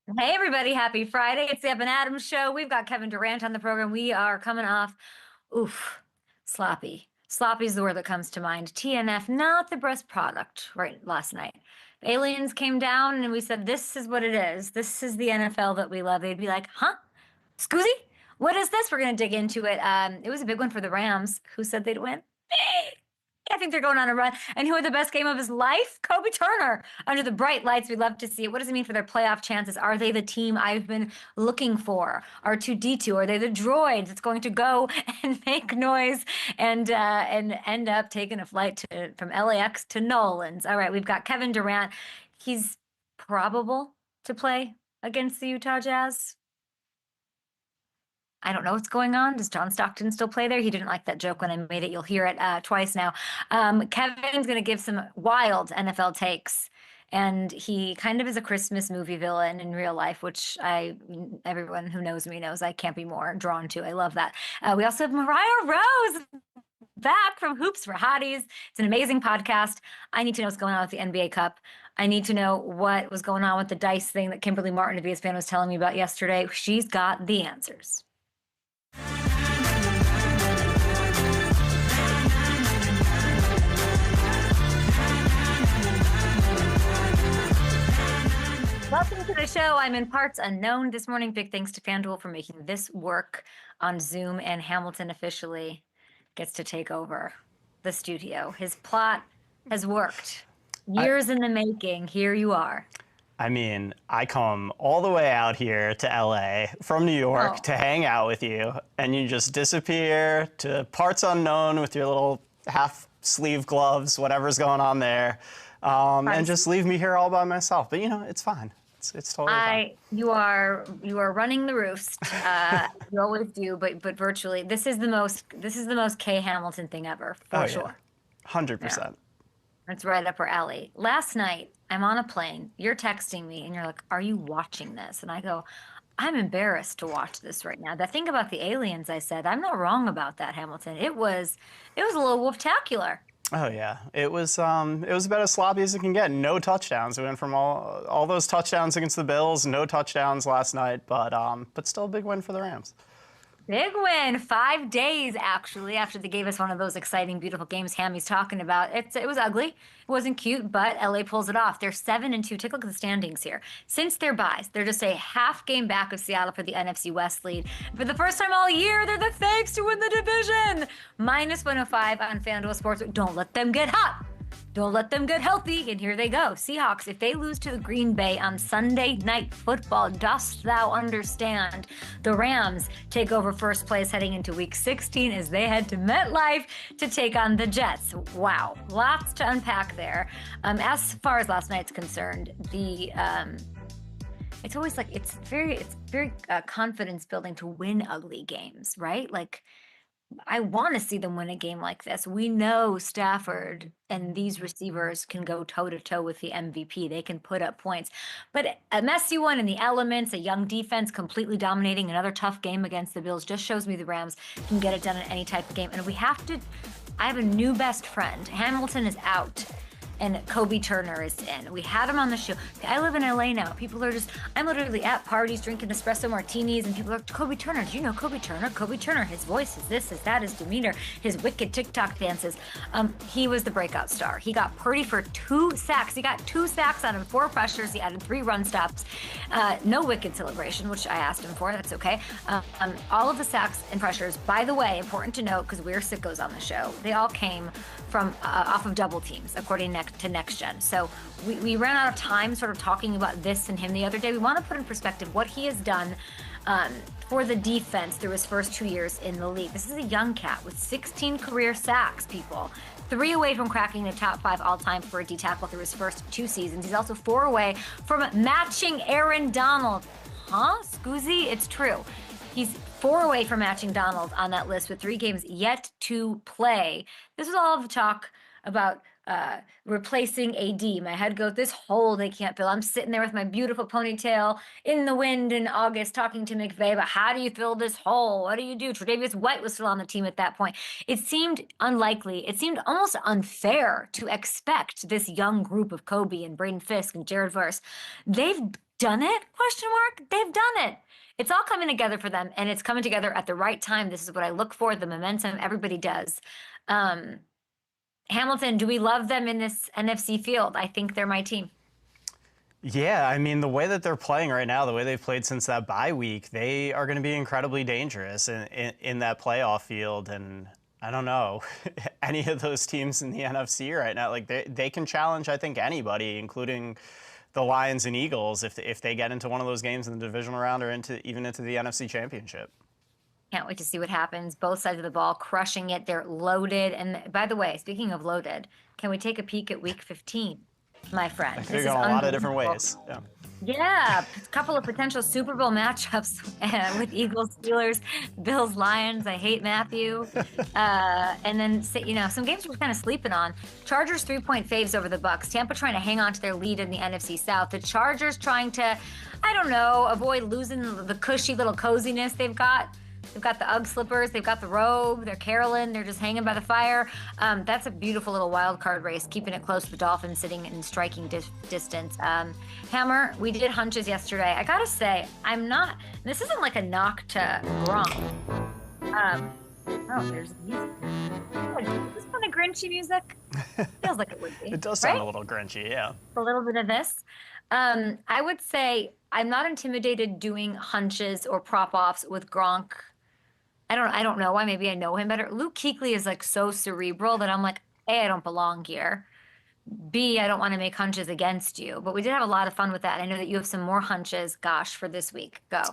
Hey everybody, happy Friday. It's the Evan Adams show. We've got Kevin Durant on the program. We are coming off, oof, sloppy. Sloppy is the word that comes to mind. TNF, not the best product, right, last night. Aliens came down and we said, this is what it is. This is the NFL that we love. They'd be like, huh? Scoozy? What is this? We're going to dig into it. It was a big one for the Rams. Who said they'd win? Me. I think they're going on a run. And who had the best game of his life? Kobe Turner. Under the bright lights, we'd love to see it. What does it mean for their playoff chances? Are they the team I've been looking for? R2D2? Are they the droid that's going to go and make noise and end up taking a flight from LAX to Nolan's? All right, we've got Kevin Durant. He's probable to play against the Utah Jazz. I don't know what's going on. Does John Stockton still play there? He didn't like that joke when I made it. You'll hear it twice now. Kevin's going to give some wild NFL takes. And he kind of is a Christmas movie villain in real life, which everyone who knows me knows I can't be more drawn to. I love that. We also have Mariah Rose back from Hoops for Hotties. It's an amazing podcast. I need to know what's going on with the NBA Cup. I need to know what was going on with the dice thing that Kimberly Martin of ESPN was telling me about yesterday. She's got the answers. Welcome to the show. I'm in parts unknown this morning. Big thanks to FanDuel for making this work on Zoom, and Hamilton officially gets to take over the studio. His plot has worked. Years in the making. Here you are. I mean, I come all the way out here to LA from New York to hang out with you, and you just disappear to parts unknown with your little half-sleeve gloves, whatever's going on there, and just leave me here all by myself. But, you know, it's fine. It's totally fine. You are running the roost. You always do, but virtually, this is the most Kay Hamilton thing ever, for sure. 100%. It's right up our alley. Last night, I'm on a plane. You're texting me, and you're like, "Are you watching this?" And I go, "I'm embarrassed to watch this right now." The thing about the aliens, I said, I'm not wrong about that, Hamilton. It was a little wolf-tacular. Oh yeah, it was about as sloppy as it can get. No touchdowns. We went from all those touchdowns against the Bills, no touchdowns last night, but still a big win for the Rams. Big win. 5 days, actually, after they gave us one of those exciting, beautiful games Hammy's talking about. It was ugly. It wasn't cute, but LA pulls it off. They're 7-2. Take a look at the standings here. Since their buys, they're just a half game back of Seattle for the NFC West lead. For the first time all year, they're the faves to win the division. Minus 105 on FanDuel Sports. Don't let them get hot. Don't let them get healthy. And here they go. Seahawks, if they lose to the Green Bay on Sunday Night Football, dost thou understand? The Rams take over first place heading into Week 16 as they head to MetLife to take on the Jets. Wow, lots to unpack there. As far as last night's concerned, it's always like it's very confidence building to win ugly games, right? Like, I want to see them win a game like this. We know Stafford and these receivers can go toe-to-toe with the MVP. They can put up points. But a messy one in the elements, a young defense completely dominating another tough game against the Bills just shows me the Rams can get it done in any type of game. And I have a new best friend. Hamilton is out. And Kobe Turner is in. We had him on the show. I live in LA now. I'm literally at parties drinking espresso martinis, and people are like, Kobe Turner, do you know Kobe Turner? Kobe Turner, his voice is this, is that, his demeanor, his wicked TikTok dances. He was the breakout star. He got Purdy for 2 sacks. He got 2 sacks out of 4 pressures. He added 3 run stops. No wicked celebration, which I asked him for. That's okay. All of the sacks and pressures, by the way, important to note, because we're sickos on the show, they all came from off of double teams, according to Next Gen. So we ran out of time sort of talking about this and him the other day. We want to put in perspective what he has done for the defense through his first 2 years in the league. This is a young cat with 16 career sacks, people. 3 away from cracking the top 5 all-time for a D-tackle through his first 2 seasons. He's also 4 away from matching Aaron Donald. Huh? Scoozy? It's true. He's 4 away from matching Donald on that list with 3 games yet to play. This is all of the talk about replacing AD. My head goes, this hole they can't fill. I'm sitting there with my beautiful ponytail in the wind in August talking to McVay about how do you fill this hole? What do you do? Tre'Davious White was still on the team at that point. It seemed unlikely. It seemed almost unfair to expect this young group of Kobe and Braden Fisk and Jared Verse. They've done it? Question mark. They've done it. It's all coming together for them, and it's coming together at the right time. This is what I look for, the momentum. Everybody does. Um, Hamilton, do we love them in this NFC field? I think they're my team. Yeah, I mean, the way that they're playing right now, the way they've played since that bye week, they are going to be incredibly dangerous in that playoff field. And I don't know, any of those teams in the NFC right now, like they can challenge, I think, anybody, including the Lions and Eagles, if they get into one of those games in the divisional round or even into the NFC Championship. Can't wait to see what happens. Both sides of the ball crushing it. They're loaded. And by the way, speaking of loaded, can we take a peek at week 15, my friend? It could This is go a lot of different unbelievable. ways. Yeah. Yeah, a couple of potential Super Bowl matchups with Eagles, Steelers, Bills, Lions. I hate Matthew. And then, some games we're kind of sleeping on. Chargers 3-point faves over the Bucks. Tampa trying to hang on to their lead in the NFC South. The Chargers trying to, I don't know, avoid losing the cushy little coziness they've got. They've got the Ugg slippers, they've got the robe, they're caroling, they're just hanging by the fire. That's a beautiful little wild card race, keeping it close to the Dolphins, sitting in striking distance. Hammer, we did hunches yesterday. I gotta say, this isn't like a knock to Gronk. Oh, there's music. Is this kind of Grinchy music? Feels like it would be. It does sound right? a little grinchy, yeah. A little bit of this. I would say I'm not intimidated doing hunches or prop offs with Gronk. I don't know why. Maybe I know him better. Luke Kuechly is like so cerebral that I'm like, A, I don't belong here. B, I don't want to make hunches against you. But we did have a lot of fun with that. I know that you have some more hunches, gosh, for this week. Go.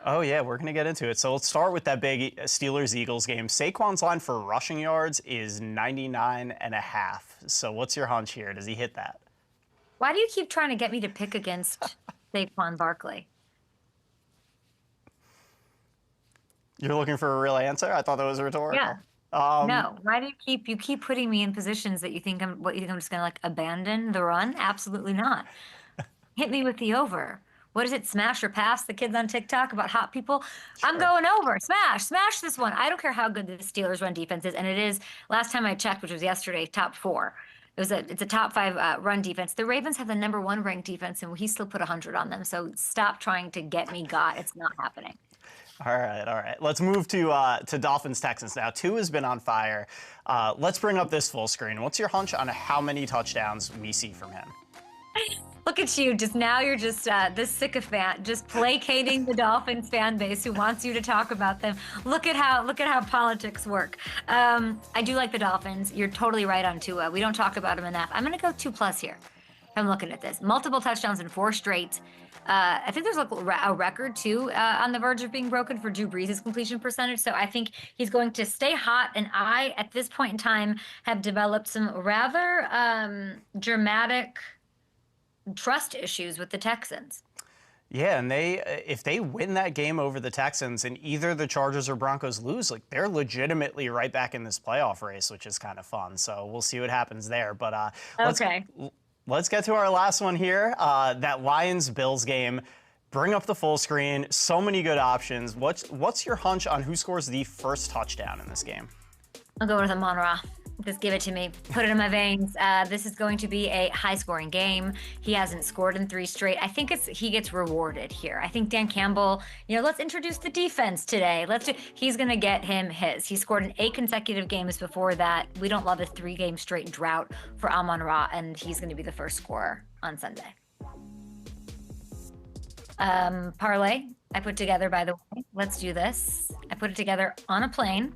Oh, yeah, we're going to get into it. So let's start with that big Steelers-Eagles game. Saquon's line for rushing yards is 99.5. So what's your hunch here? Does he hit that? Why do you keep trying to get me to pick against Saquon Barkley? You're looking for a real answer? I thought that was Yeah. rhetorical. No. Why do you keep putting me in positions that you think I'm just gonna like abandon the run? Absolutely not. Hit me with the over. What is it? Smash or pass? The kids on TikTok about hot people. I'm Sure. going over. Smash this one. I don't care how good the Steelers run defense is, and it is. Last time I checked, which was yesterday, top four. It's a top five run defense. The Ravens have the number one ranked defense, and he still put 100 on them. So stop trying to get me got. It's not happening. All right, all right. Let's move to Dolphins Texans now. Tua has been on fire. Let's bring up this full screen. What's your hunch on how many touchdowns we see from him? Look at you. Just now you're just this sycophant, just placating the Dolphins fan base who wants you to talk about them. Look at how politics work. I do like the Dolphins. You're totally right on Tua. We don't talk about him enough. I'm gonna go 2+ here. I'm looking at this. Multiple touchdowns in 4 straight. I think there's like a record too on the verge of being broken for Drew Brees' completion percentage. So I think he's going to stay hot. And I, at this point in time, have developed some rather dramatic trust issues with the Texans. Yeah, and if they win that game over the Texans and either the Chargers or Broncos lose, like they're legitimately right back in this playoff race, which is kind of fun. So we'll see what happens there. But Okay. let's get to our last one here. That Lions-Bills game. Bring up the full screen. So many good options. What's your hunch on who scores the first touchdown in this game? I'll go with Amon-Ra. Just give it to me. Put it in my veins. This is going to be a high-scoring game. He hasn't scored in 3 straight. I think he gets rewarded here. I think Dan Campbell, let's introduce the defense today. He's going to get him his. He scored in 8 consecutive games before that. We don't love a 3-game straight drought for Amon-Ra, and he's going to be the first scorer on Sunday. Parlay, I put together, by the way. Let's do this. I put it together on a plane.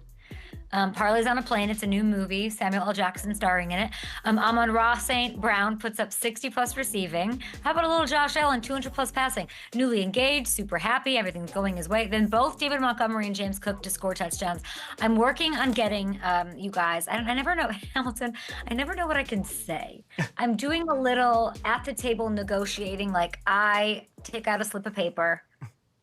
Parley's on a Plane. It's a new movie. Samuel L. Jackson starring in it. Amon-Ra St. Brown puts up 60+ receiving. How about a little Josh Allen, 200+ passing? Newly engaged, super happy, everything's going his way. Then both David Montgomery and James Cook to score touchdowns. I'm working on getting, you guys, I never know, Hamilton, I never know what I can say. I'm doing a little at the table negotiating, like I take out a slip of paper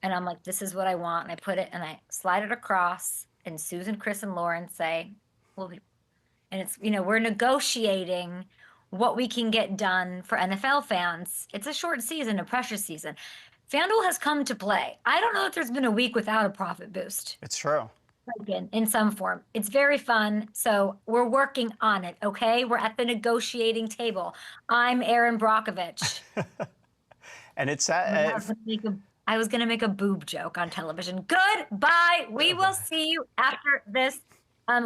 and I'm like, this is what I want. And I put it and I slide it across. And Susan, Chris, and Lauren say, well, and it's, we're negotiating what we can get done for NFL fans. It's a short season, a precious season. FanDuel has come to play. I don't know if there's been a week without a profit boost. It's true. In some form. It's very fun. So we're working on it, okay? We're at the negotiating table. I'm Aaron Brockovich. And it's I was gonna make a boob joke on television. Goodbye. We will see you after this.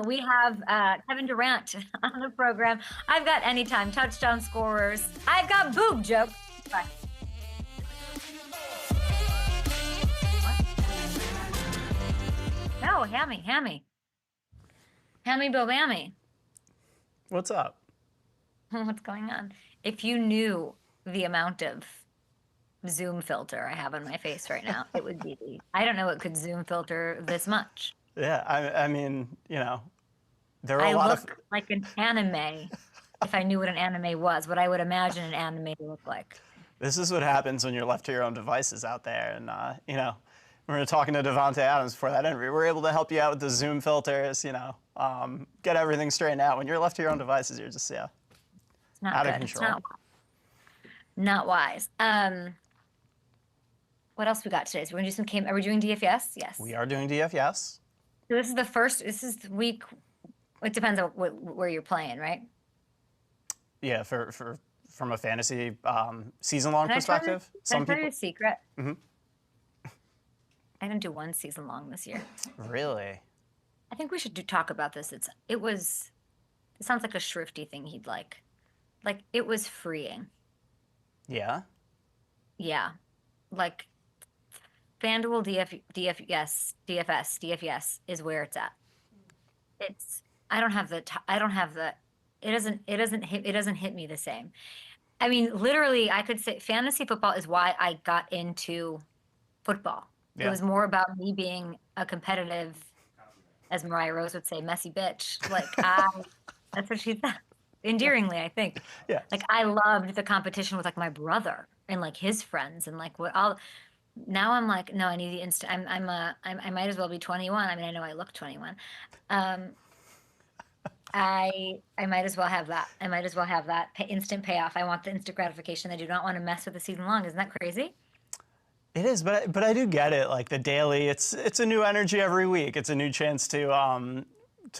We have Kevin Durant on the program. I've got anytime touchdown scorers. I've got boob jokes. Bye. No, Hammy. Hammy Bobammy. What's up? What's going on? If you knew the amount of Zoom filter I have on my face right now, it would be, I don't know it could Zoom filter this much. Yeah, I mean, there are I a lot look like an anime if I knew what an anime was, what I would imagine an anime to look like. This is what happens when you're left to your own devices out there. And, we were talking to Devontae Adams before that interview. We're able to help you out with the Zoom filters, get everything straightened out. When you're left to your own devices, you're just, It's not out good. of control. It's not wise. What else we got today? So we're gonna do some are we doing DFS? Yes. We are doing DFS. So this is week, it depends on where you're playing, right? Yeah, from a fantasy season-long perspective. Can I tell you a secret? Mm-hmm. I didn't do one season long this year. Really? I think we should talk about this. It sounds like a Shrifty thing he'd like. Like, it was freeing. Yeah? Yeah. Like, FanDuel DFS is where it's at. It doesn't hit me the same. I mean, literally, I could say fantasy football is why I got into football. Yeah. It was more about me being a competitive, as Mariah Rose would say, messy bitch. Like, that's what she said. Endearingly, I think. Yeah. Like, I loved the competition with, like, my brother and, like, his friends and, like, now I'm like, no, I need the I might as well be 21. I mean, I know I look 21. I might as well have that. I might as well have that instant payoff. I want the instant gratification. I do not want to mess with the season long. Isn't that crazy? It is, but I do get it. Like the daily, it's a new energy every week. It's a new chance to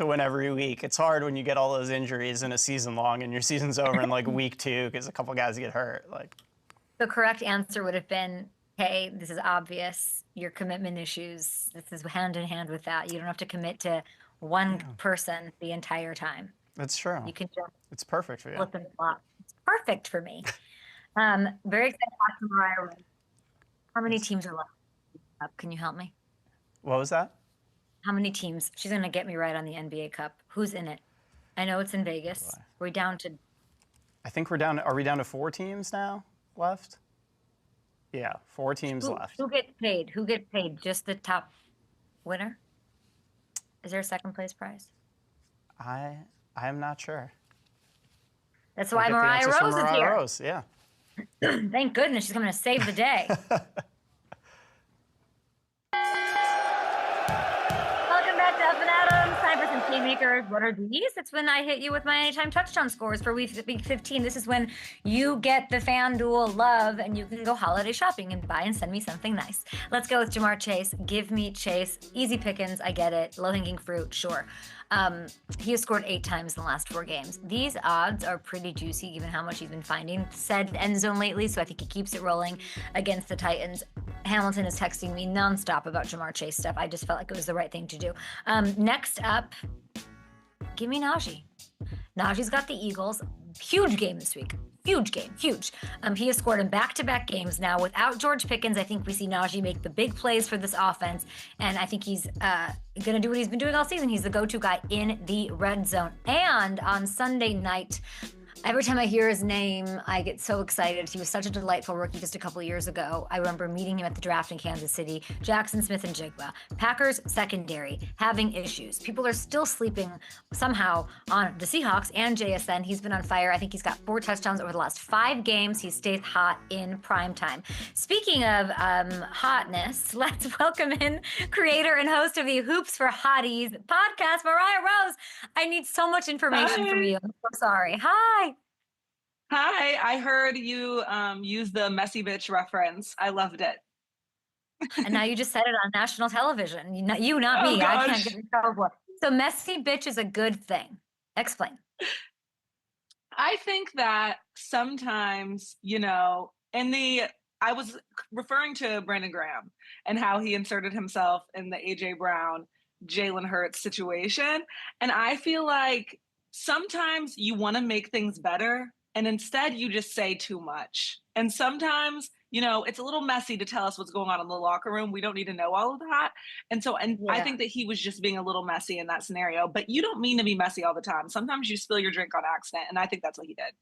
win every week. It's hard when you get all those injuries in a season long and your season's over in like week 2 because a couple guys get hurt. Like the correct answer would have been, hey, this is obvious. Your commitment issues. This is hand in hand with that. You don't have to commit to one person the entire time. That's true. You can just it's perfect for you. Flip and flop. It's perfect for me. Very excited to talk to Mariah Rose. How many teams are left? Can you help me? What was that? How many teams? She's going to get me right on the NBA Cup. Who's in it? I know it's in Vegas. We're down to... I think are we down to 4 teams now left? Yeah, 4 teams left. Who gets paid? Who gets paid? Just the top winner? Is there a second place prize? I'm not sure. That's why Mariah Rose is here. Rose, yeah. Thank goodness she's coming to save the day. Welcome back to Up and Adams. Time for some Playmakers. What are these? It's when I hit you with my anytime touchdown scores for week 15. This is when you get the FanDuel love and you can go holiday shopping and buy and send me something nice. Let's go with Jamar Chase. Give me Chase. Easy pickings. I get it. Low-hanging fruit. Sure. He has scored 8 times in the last 4 games. These odds are pretty juicy given how much he's been finding said end zone lately, so I think he keeps it rolling against the Titans. Hamilton is texting me nonstop about Jamar Chase stuff. I just felt like it was the right thing to do. Next up, give me Najee. Najee's got the Eagles. Huge game this week. Huge game, huge. He has scored in back-to-back games now. Without George Pickens, I think we see Najee make the big plays for this offense, and I think he's going to do what he's been doing all season. He's the go-to guy in the red zone. And on Sunday night, every time I hear his name, I get so excited. He was such a delightful rookie just a couple of years ago. I remember meeting him at the draft in Kansas City. Jackson Smith and Jigba. Packers secondary having issues. People are still sleeping somehow on the Seahawks and JSN. He's been on fire. I think he's got 4 touchdowns over the last 5 games. He stays hot in prime time. Speaking of hotness, let's welcome in creator and host of the Hoops for Hotties podcast, Mariah Rose. I need so much information from you. I'm so sorry. Hi. Hi, I heard you use the messy bitch reference. I loved it. And now you just said it on national television. You not me. I can't get in trouble for it. So messy bitch is a good thing. Explain. I think that sometimes, in the I was referring to Brandon Graham and how he inserted himself in the AJ Brown, Jalen Hurts situation. And I feel like sometimes you want to make things better and instead you just say too much. And sometimes, it's a little messy to tell us what's going on in the locker room. We don't need to know all of that. And I Yeah. think that he was just being a little messy in that scenario, but you don't mean to be messy all the time. Sometimes you spill your drink on accident. And I think that's what he did.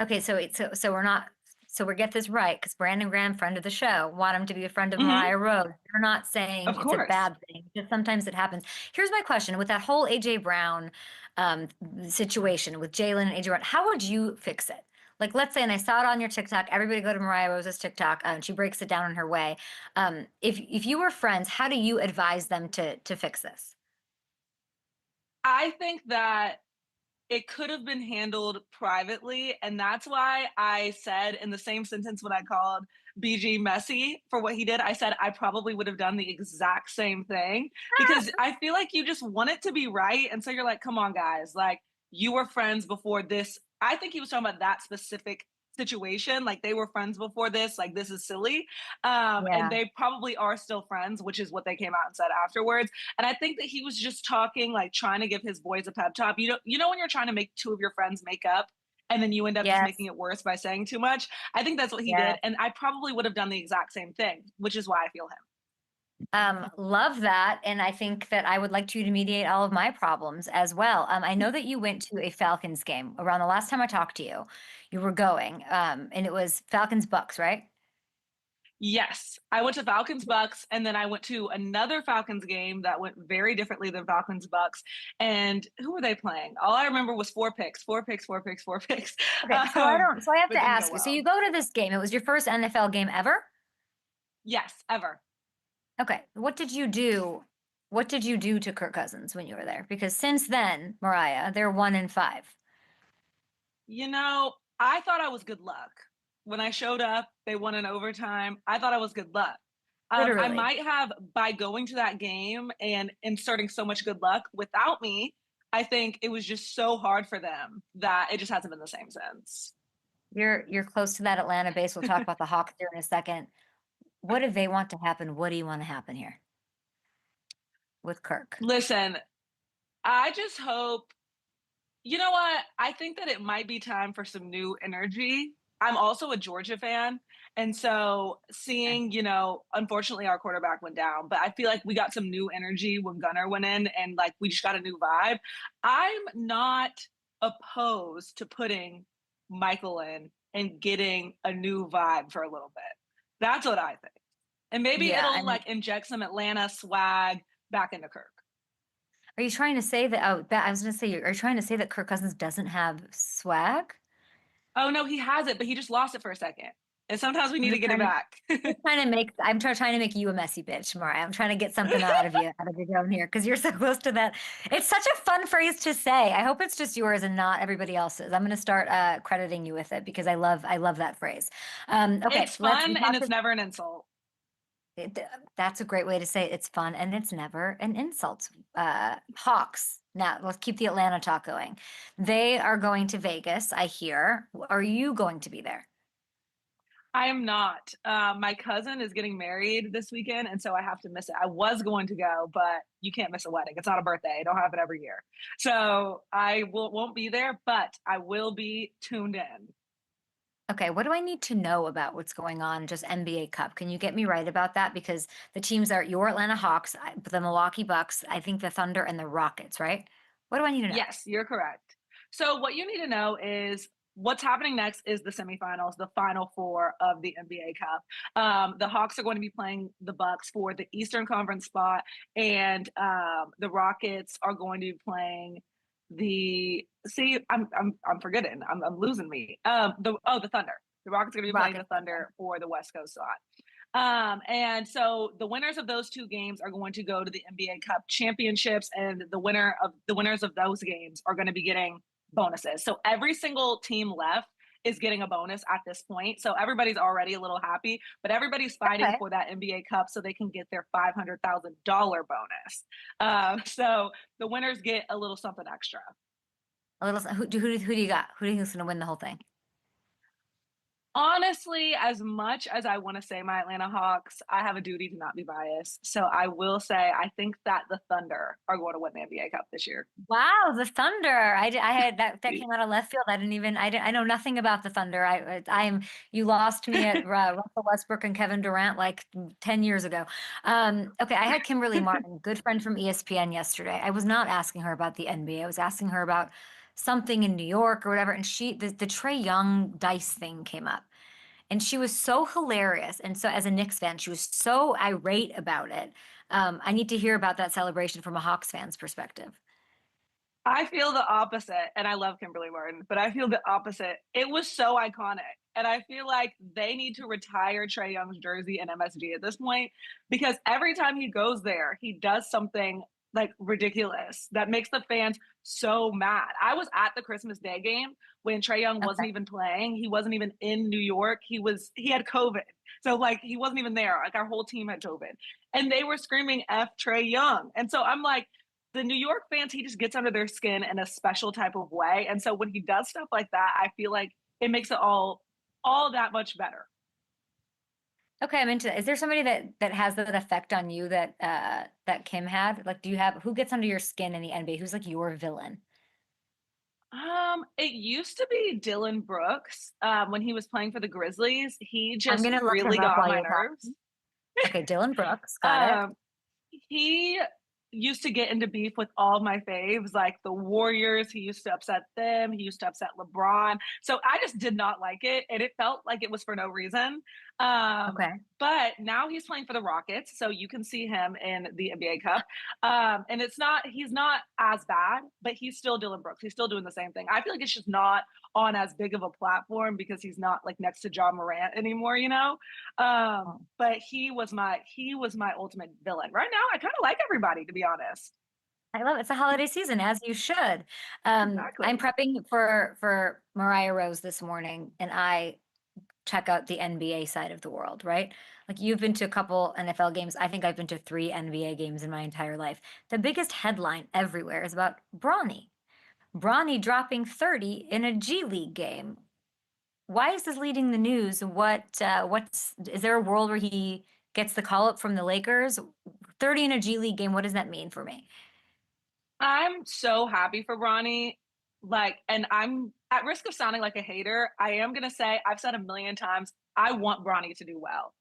Okay, so we're not so we get this right because Brandon Graham, friend of the show, want him to be a friend of Hmm. Mariah Rose. You're not saying Of it's a course. bad thing. Just sometimes it happens. Here's my question: with that whole AJ Brown situation with Jalen and AJ Brown, how would you fix it? Like, let's say, and I saw it on your TikTok. Everybody go to Mariah Rose's TikTok, and she breaks it down in her way. If you were friends, how do you advise them to fix this? I think that it could have been handled privately. And that's why I said in the same sentence when I called BG messy for what he did, I said I probably would have done the exact same thing because I feel like you just want it to be right. And so you're like, come on, guys, like you were friends before this. I think he was talking about that specific situation. Like they were friends before this, like this is silly. And Yeah. they probably are still friends, which is what they came out and said afterwards. And I think that he was just talking, like trying to give his boys a pep talk. You know when you're trying to make two of your friends make up and then you end up just Yes. making it worse by saying too much. I think that's what he did. Yes. And I probably would have done the exact same thing, which is why I feel him. Love that. And I think that I would like you to mediate all of my problems as well. I know that you went to a Falcons game around the last time I talked to you. You were going, and it was Falcons Bucks, right? Yes, I went to Falcons Bucks, and then I went to another Falcons game that went very differently than Falcons Bucks. And who were they playing? All I remember was four picks, four picks, four picks, four picks. Okay, so I have But to didn't go ask you. So well. you go to this game. It was your first NFL game ever? Yes, ever. Okay. What did you do? What did you do to Kirk Cousins when you were there? Because since then, Mariah, they're 1-5. I thought I was good luck. When I showed up, they won in overtime. I thought I was good luck. I Literally. might have, by going to that game and inserting so much good luck without me, I think it was just so hard for them that it just hasn't been the same since. You're close to that Atlanta base. We'll talk about the Hawks here in a second. What do they want to happen? What do you want to happen here with Kirk? Listen, I just hope, you know what? I think that it might be time for some new energy. I'm also a Georgia fan. And so seeing, unfortunately our quarterback went down, but I feel like we got some new energy when Gunner went in and like we just got a new vibe. I'm not opposed to putting Michael in and getting a new vibe for a little bit. That's what I think. And maybe Yeah, it'll and like inject some Atlanta swag back into Kirk. are you trying to say that? Oh, I was going to say, are you trying to say that Kirk Cousins doesn't have swag? Oh no, he has it, but he just lost it for a second. And sometimes we I'm need to just get it trying to, back. just trying to make, trying to make you a messy bitch, Mariah. I'm trying to get something out of your own here because you're so close to that. It's such a fun phrase to say. I hope it's just yours and not everybody else's. I'm going to start crediting you with it because I love that phrase. Okay, It's we fun and talked it's never an insult. it, that's a great way to say it. It's fun and it's never an insult. Hawks. Now, let's keep the Atlanta talk going. They are going to Vegas, I hear. Are you going to be there? I am not. My cousin is getting married this weekend, and so I have to miss it. I was going to go, but you can't miss a wedding. It's not a birthday. I don't have it every year. So won't be there, but I will be tuned in. Okay, what do I need to know about what's going on just NBA Cup? Can you get me right about that? Because the teams are your Atlanta Hawks, the Milwaukee Bucks, I think the Thunder and the Rockets, right? What do I need to know? Yes, you're correct. So what you need to know is what's happening next is the semifinals, the final four of the NBA Cup. The Hawks are going to be playing the Bucks for the Eastern Conference spot, and the Rockets are going to be playing the. See, I'm forgetting. I'm losing me. The Thunder. The Rockets are going to be playing the Rockets. Thunder for the West Coast spot. And so the winners of those two games are going to go to the NBA Cup championships, and the winners of those games are going to be getting bonuses. So every single team left is getting a bonus at this point. So everybody's already a little happy, but everybody's fighting Okay. for that NBA Cup so they can get their $500,000 bonus. So the winners get a little something extra. A little, who do you got? Who do you think's going to win the whole thing? Honestly, as much as I want to say my Atlanta Hawks, I have a duty to not be biased. So I will say I think that the Thunder are going to win the NBA Cup this year. Wow, the Thunder. I had that came out of left field. I know nothing about the Thunder. You lost me at Russell Westbrook and Kevin Durant like 10 years ago. Okay, I had Kimberly Martin, good friend from ESPN yesterday. I was not asking her about the NBA. I was asking her about something in New York or whatever. And the Trae Young dice thing came up. And she was so hilarious. And so as a Knicks fan, she was so irate about it. I need to hear about that celebration from a Hawks fan's perspective. I feel the opposite, and I love Kimberly Martin, but I feel the opposite. It was so iconic. And I feel like they need to retire Trae Young's jersey and MSG at this point because every time he goes there, he does something like ridiculous that makes the fans so mad. I was at the Christmas Day game when Trae Young wasn't Okay. even playing. He wasn't even in New York. He had COVID. So like he wasn't even there. Like our whole team had COVID. And they were screaming F Trae Young. And so I'm like, the New York fans, he just gets under their skin in a special type of way. And so when he does stuff like that, I feel like it makes it all that much better. Okay, I'm into that. Is there somebody that has that effect on you that Kim had? Like, do you have who gets under your skin in the NBA? Who's like your villain? It used to be Dylan Brooks when he was playing for the Grizzlies. He I'm just gonna look really him up got on while my you're nerves. talking. Okay, Dylan Brooks, got it. Um, he used to get into beef with all my faves, like the Warriors. He used to upset them. He used to upset LeBron. So I just did not like it, and it felt like it was for no reason. Um, Okay. but now he's playing for the Rockets, so you can see him in the NBA Cup. And he's not as bad, but he's still Dylan Brooks. He's still doing the same thing. I feel like it's just not on as big of a platform because he's not like next to John Morant anymore, you know? But he was my ultimate villain. Right now, I kind of like everybody, to be honest. I love it. It's a holiday season, as you should. I'm Exactly. prepping for Mariah Rose this morning, and I check out the NBA side of the world, right? Like you've been to a couple NFL games. I think I've been to 3 NBA games in my entire life. The biggest headline everywhere is about Bronny. Bronny dropping 30 in a G League game. Why is this leading the news? Is there a world where he gets the call up from the Lakers? 30 in a G League game, what does that mean for me? I'm so happy for Ronnie. Like, and I'm at risk of sounding like a hater. I am going to say, I've said a million times, I want Bronny to do well.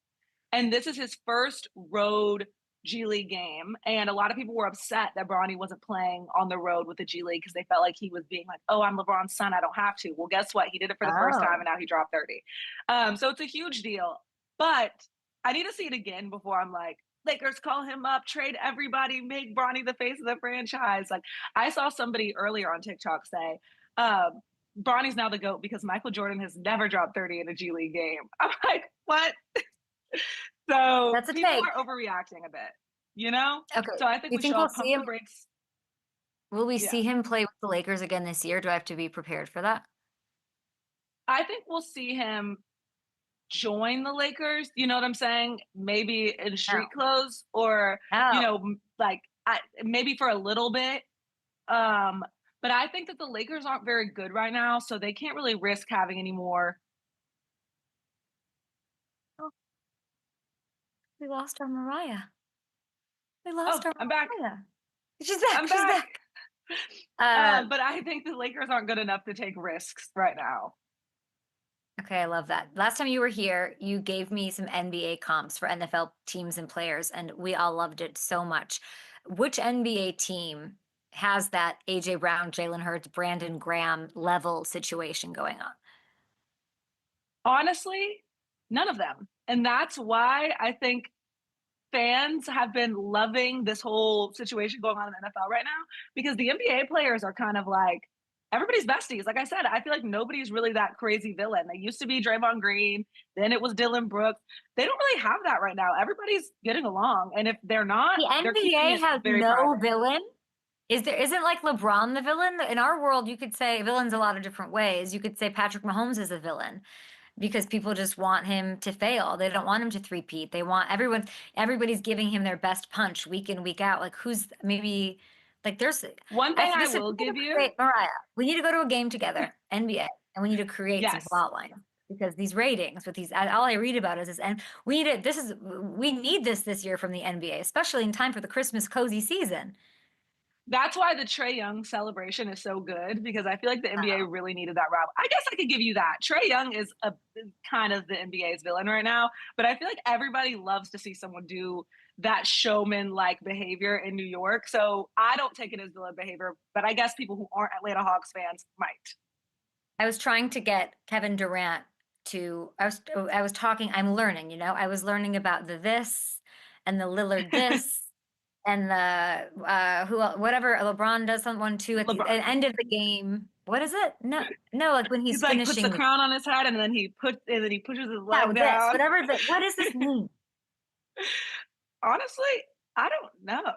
And this is his first road G League game. And a lot of people were upset that Bronny wasn't playing on the road with the G League because they felt like he was being like, oh, I'm LeBron's son. I don't have to. Well, guess what? He did it for the first time Oh. and now he dropped 30. So it's a huge deal. But I need to see it again before I'm like, Lakers call him up, trade everybody, make Bronny the face of the franchise. Like I saw somebody earlier on TikTok say, Bronny's now the GOAT because Michael Jordan has never dropped 30 in a G League game. I'm like, what? So That's a people take. are overreacting a bit, you know? Okay. So I think You we should think we'll all see pump the him? brakes. Will we Yeah. see him play with the Lakers again this year? Do I have to be prepared for that? I think we'll see him join the Lakers, you know what I'm saying? Maybe in No. street clothes or, Oh. like maybe for a little bit. Um, but I think that the Lakers aren't very good right now, so they can't really risk having any more. Oh, we lost our Mariah. We Oh, lost our I'm back. Mariah. She's back. I'm She's back. back. Uh, But I think the Lakers aren't good enough to take risks right now. okay, I love that. Last time you were here, you gave me some NBA comps for NFL teams and players, and we all loved it so much. Which NBA team has that AJ Brown, Jalen Hurts, Brandon Graham level situation going on? Honestly, none of them. And that's why I think fans have been loving this whole situation going on in the NFL right now because the NBA players are kind of like everybody's besties. Like I said, I feel like nobody's really that crazy villain. They used to be Draymond Green, then it was Dylan Brooks. They don't really have that right now. Everybody's getting along. And if they're not, The they're keeping NBA it has very no private. villain. Isn't like LeBron the villain? In our world, you could say villains a lot of different ways. You could say Patrick Mahomes is a villain because people just want him to fail. They don't want him to three-peat. They want everybody's giving him their best punch week in, week out. Like who's maybe like there's One I thing I this is will we need give to you, create Mariah. We need to go to a game together, NBA, and we need to create some yes, plot line. because these ratings with these, all I read about is this, and we need this year from the NBA, especially in time for the Christmas cozy season. That's why the Trae Young celebration is so good, because I feel like the NBA Oh, really needed that rival. I guess I could give you that. Trae Young is a kind of the NBA's villain right now, but I feel like everybody loves to see someone do that showman like behavior in New York. So I don't take it as villain behavior, but I guess people who aren't Atlanta Hawks fans might. I was trying to get Kevin Durant to, I was talking, I'm learning, I was learning about the this and the Lillard this and the whatever LeBron does someone too at the LeBron, end of the game. What is it? No, no, like when he's he's like puts the finishing the crown on his head and then he pushes his yeah, leg this, down. whatever the what does this mean? Honestly, I don't know.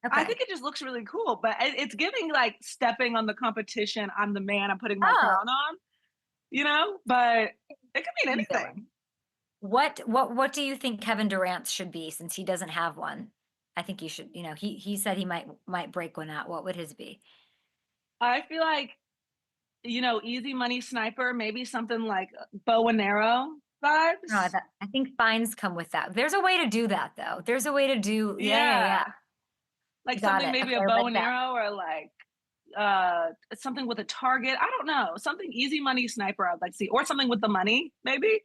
I Okay. think it just looks really cool, but it's giving like stepping on the competition. I'm the man. I'm putting my Oh, crown on, but it could mean team anything. building. What do you think Kevin Durant should be since he doesn't have one? I think he should, he said he might break one out. What would his be? I feel like, easy money sniper, maybe something like bow and arrow No, vibes. I think fines come with that. There's a way to do that though. There's a way to do, yeah, yeah, yeah. Yeah. Like You got something, it. maybe Okay, a I bow like and that. arrow, or like something with a target. I don't know. Something easy money sniper I'd like to see. Or something with the money, maybe.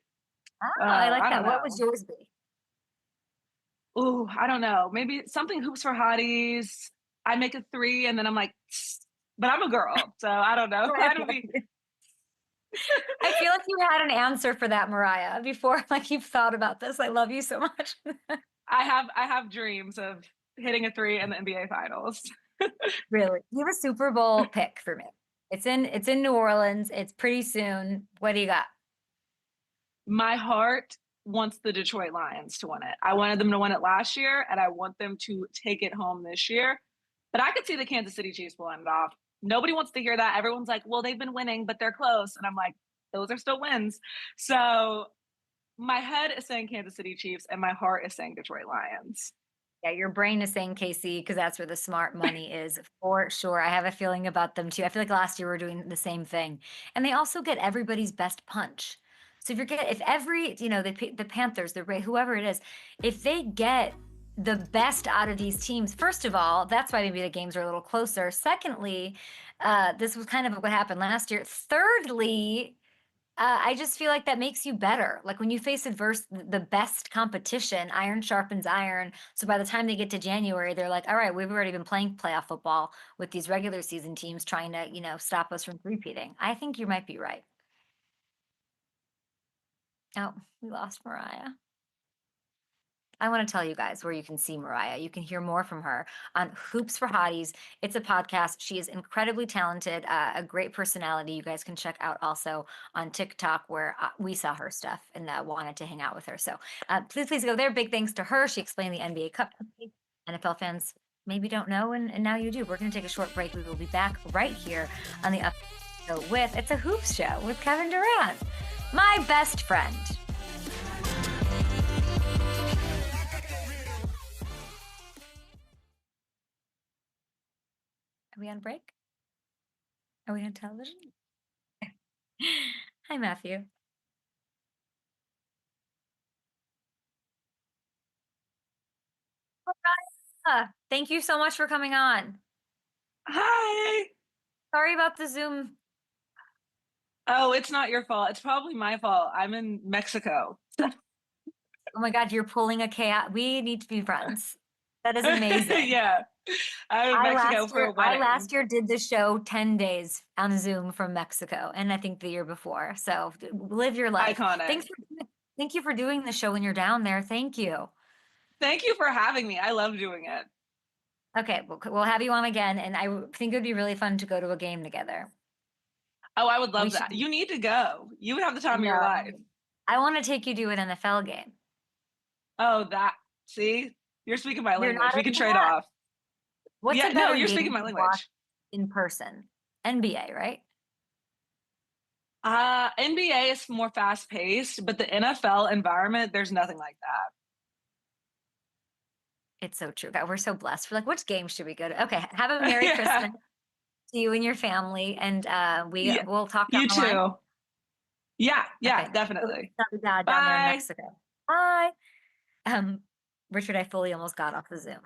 Oh, I like I don't that. What would know. yours be? Ooh, I don't know. Maybe something hoops for hotties. I make a three and then I'm like, but I'm a girl, so I don't know. I don't be. I feel like you had an answer for that, Mariah, before like you've thought about this. I love you so much. I have dreams of hitting a three in the NBA finals. Really. You have a Super Bowl pick for me. It's in New Orleans. It's pretty soon. What do you got? My heart wants the Detroit Lions to win it. I wanted them to win it last year, and I want them to take it home this year. But I could see the Kansas City Chiefs pulling it off. Nobody wants to hear that. Everyone's like, well, they've been winning, but they're close. And I'm like, those are still wins. So my head is saying Kansas City Chiefs, and my heart is saying Detroit Lions. Yeah, your brain is saying KC because that's where the smart money is for sure. I have a feeling about them too. I feel like last year we are doing the same thing. And they also get everybody's best punch. So if every, the Panthers, whoever it is, if they get the best out of these teams, first of all, that's why maybe the games are a little closer. Secondly, this was kind of what happened last year. Thirdly, I just feel like that makes you better. Like when you face the best competition, iron sharpens iron. So by the time they get to January, they're like, all right, we've already been playing playoff football with these regular season teams trying to, stop us from repeating. I think you might be right. Oh, we lost Mariah. I want to tell you guys where you can see Mariah. You can hear more from her on Hoops for Hotties. It's a podcast. She is incredibly talented, a great personality. You guys can check out also on TikTok where we saw her stuff and wanted to hang out with her. So please go there. Big thanks to her. She explained the NBA Cup. NFL fans maybe don't know, and now you do. We're going to take a short break. We will be back right here on the Up Show with It's a Hoops Show with Kevin Durant, my best friend. Are we on break? Are we on television? Hi, Matthew. Thank you so much for coming on. Hi. Sorry about the Zoom. Oh, it's not your fault. It's probably my fault. I'm in Mexico. Oh my God, you're pulling a chaos. We need to be friends. That is amazing. Yeah. I'm in Mexico for a I wedding. last year did the show 10 days on Zoom from Mexico, and I think the year before. So live your life. Iconic. Thank you for doing the show when you're down there. Thank you. Thank you for having me. I love doing it. Okay, we'll have you on again, and I think it would be really fun to go to a game together. Oh, I would We love should. that. You need to go. You would have the I time of your life. know. I want to take you to an NFL game. Oh, see? You're speaking my You're language. not We can into trade that? off. What's Yeah, a no, better you're game speaking my to watch language. in person? NBA, right? NBA is more fast paced, but the NFL environment, there's nothing like that. It's so true. God, we're so blessed. We're like, which game should we go to? Okay, have a Merry Yeah. Christmas to you and your family, and Yeah. we'll talk down You the line. too. Yeah, Okay. definitely. Down there in Bye. Mexico. Bye. Richard, I fully almost got off the Zoom.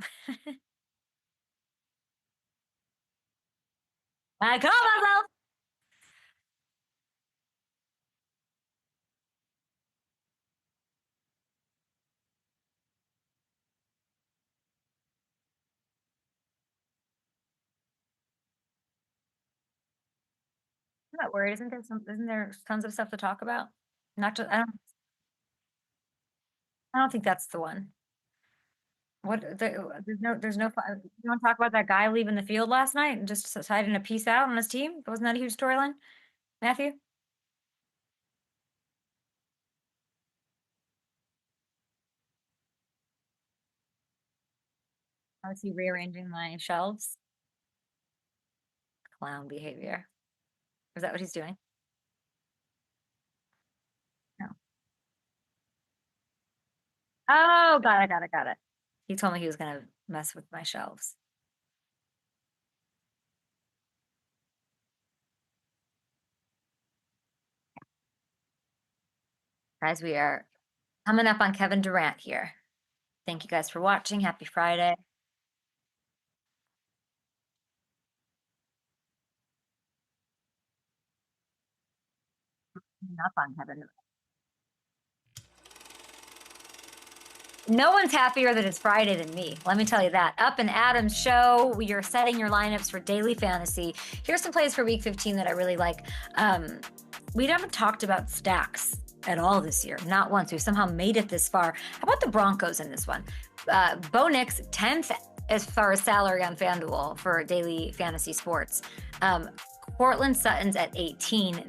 I call myself. I'm not worried. Isn't there tons of stuff to talk about? Not just, I don't think that's the one. There's no, you want to talk about that guy leaving the field last night and just deciding to peace out on his team? Wasn't that a huge storyline? Matthew? I was he rearranging my shelves? Clown behavior. Is that what he's doing? No. Oh, got it. He told me he was gonna mess with my shelves. Guys, we are coming up on Kevin Durant here. Thank you guys for watching. Happy Friday. Up on Kevin Durant. No one's happier that it's Friday than me. Let me tell you that. Up and Adam's show. We are setting your lineups for daily fantasy. Here's some plays for week 15 that I really like. We haven't talked about stacks at all this year. Not once. We've somehow made it this far. How about the Broncos in this one? Bo Nix, 10th as far as salary on FanDuel for daily fantasy sports. Cortland Sutton's at 18.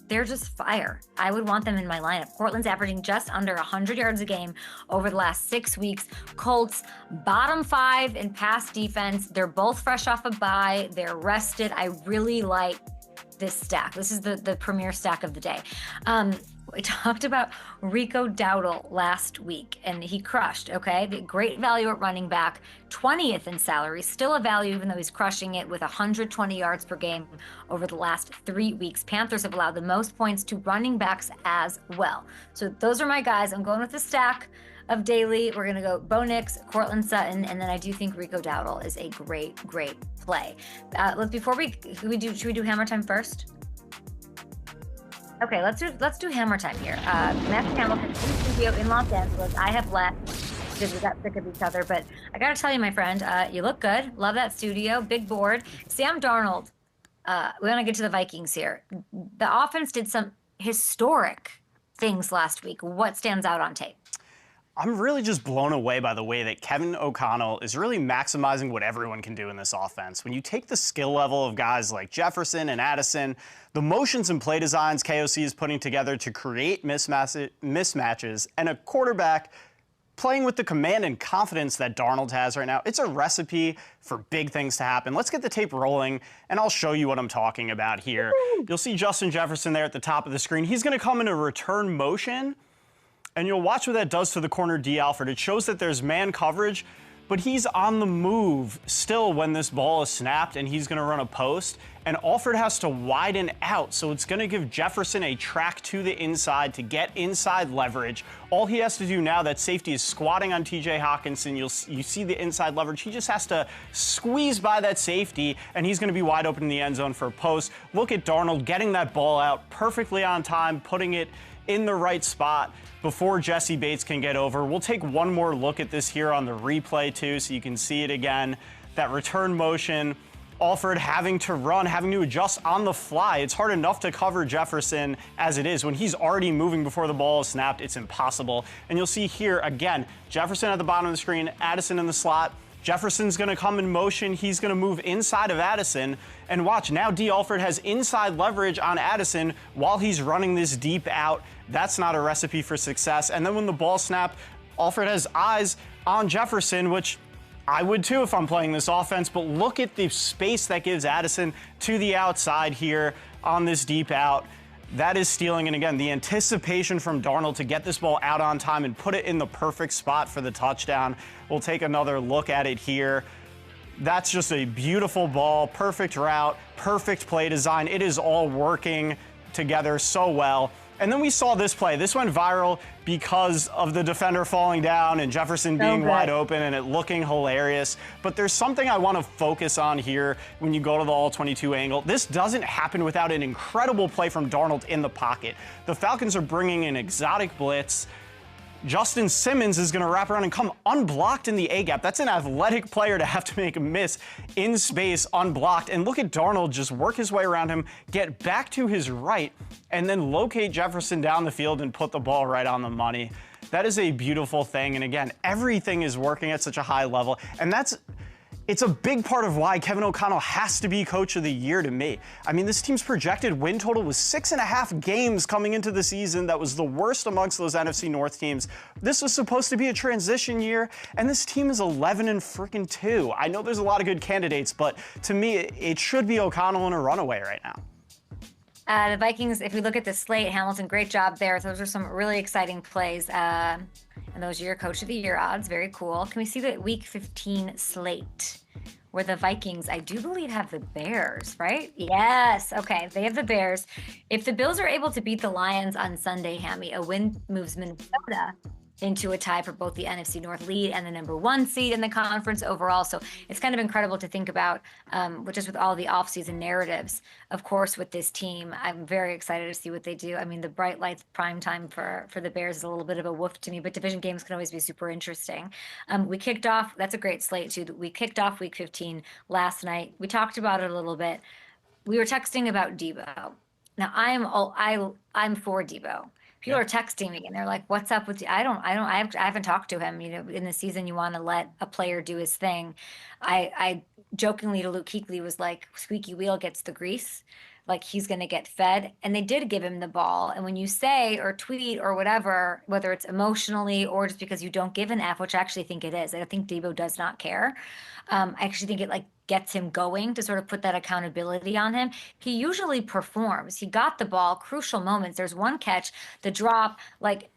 They're just fire. I would want them in my lineup. Cortland's averaging just under 100 yards a game over the last 6 weeks. Colts, bottom 5 in pass defense. They're both fresh off a bye. They're rested. I really like this stack. This is the premier stack of the day. We talked about Rico Dowdle last week, and he crushed, okay? The great value at running back, 20th in salary, still a value even though he's crushing it with 120 yards per game over the last 3 weeks. Panthers have allowed the most points to running backs as well. So those are my guys. I'm going with the stack of daily. We're going to go Bo Nix, Cortland Sutton, and then I do think Rico Dowdle is a great play. Should we do hammer time first? Okay, let's do hammer time here. Matthew Hamilton in the studio in Los Angeles. I have left because we got sick of each other, but I gotta tell you, my friend, you look good. Love that studio, big board. Sam Darnold. We want to get to the Vikings here. The offense did some historic things last week. What stands out on tape? I'm really just blown away by the way that Kevin O'Connell is really maximizing what everyone can do in this offense. When you take the skill level of guys like Jefferson and Addison, the motions and play designs KOC is putting together to create mismatches, and a quarterback playing with the command and confidence that Darnold has right now, it's a recipe for big things to happen. Let's get the tape rolling, and I'll show you what I'm talking about here. You'll see Justin Jefferson there at the top of the screen. He's going to come in a return motion, and you'll watch what that does to the corner D. Alford. It shows that there's man coverage, but he's on the move still when this ball is snapped, and he's going to run a post. And Alford has to widen out, so it's going to give Jefferson a track to the inside to get inside leverage. All he has to do now, that safety is squatting on TJ Hawkinson. You see the inside leverage. He just has to squeeze by that safety, and he's going to be wide open in the end zone for a post. Look at Darnold getting that ball out perfectly on time, putting it in the right spot before Jesse Bates can get over. We'll take one more look at this here on the replay too, so you can see it again. That return motion, Alford having to run, having to adjust on the fly. It's hard enough to cover Jefferson as it is. When he's already moving before the ball is snapped, it's impossible. And you'll see here, again, Jefferson at the bottom of the screen, Addison in the slot. Jefferson's going to come in motion. He's going to move inside of Addison. And watch, now D. Alford has inside leverage on Addison while he's running this deep out. That's not a recipe for success. And then when the ball snapped, Alford has eyes on Jefferson, which I would too if I'm playing this offense, but look at the space that gives Addison to the outside here on this deep out. That is stealing, and again, the anticipation from Darnold to get this ball out on time and put it in the perfect spot for the touchdown. We'll take another look at it here. That's just a beautiful ball, perfect route, perfect play design. It is all working together so well. And then we saw this play. This went viral because of the defender falling down and Jefferson being wide open and it looking hilarious. But there's something I want to focus on here when you go to the all-22 angle. This doesn't happen without an incredible play from Darnold in the pocket. The Falcons are bringing an exotic blitz. Justin Simmons is going to wrap around and come unblocked in the A-gap. That's an athletic player to have to make a miss in space unblocked. And look at Darnold just work his way around him, get back to his right, and then locate Jefferson down the field and put the ball right on the money. That is a beautiful thing. And again, everything is working at such a high level. And it's a big part of why Kevin O'Connell has to be Coach of the Year to me. I mean, this team's projected win total was 6.5 games coming into the season. That was the worst amongst those NFC North teams. This was supposed to be a transition year, and this team is 11-2. I know there's a lot of good candidates, but to me, it should be O'Connell in a runaway right now. The Vikings, if we look at the slate, Hamilton, great job there. Those are some really exciting plays. And those are your Coach of the Year odds. Very cool. Can we see the Week 15 slate where the Vikings, I do believe, have the Bears, right? Yes. Okay. They have the Bears. If the Bills are able to beat the Lions on Sunday, Hammy, a win moves Minnesota into a tie for both the NFC North lead and the #1 seed in the conference overall. So it's kind of incredible to think about, just with all the offseason narratives, of course, with this team. I'm very excited to see what they do. I mean, the bright lights prime time for the Bears is a little bit of a woof to me, but division games can always be super interesting. We kicked off, that's a great slate too. We kicked off Week 15 last night. We talked about it a little bit. We were texting about Deebo. Now I'm for Deebo. People are texting me and they're like, "What's up with you?" I haven't talked to him. You know, in the season, you want to let a player do his thing. I jokingly to Luke Kuechly was like, "Squeaky wheel gets the grease." Like he's going to get fed. And they did give him the ball. And when you say or tweet or whatever, whether it's emotionally or just because you don't give an F, which I actually think it is, I think Deebo does not care. I actually think it like gets him going to sort of put that accountability on him. He usually performs. He got the ball, crucial moments. There's one catch, the drop, like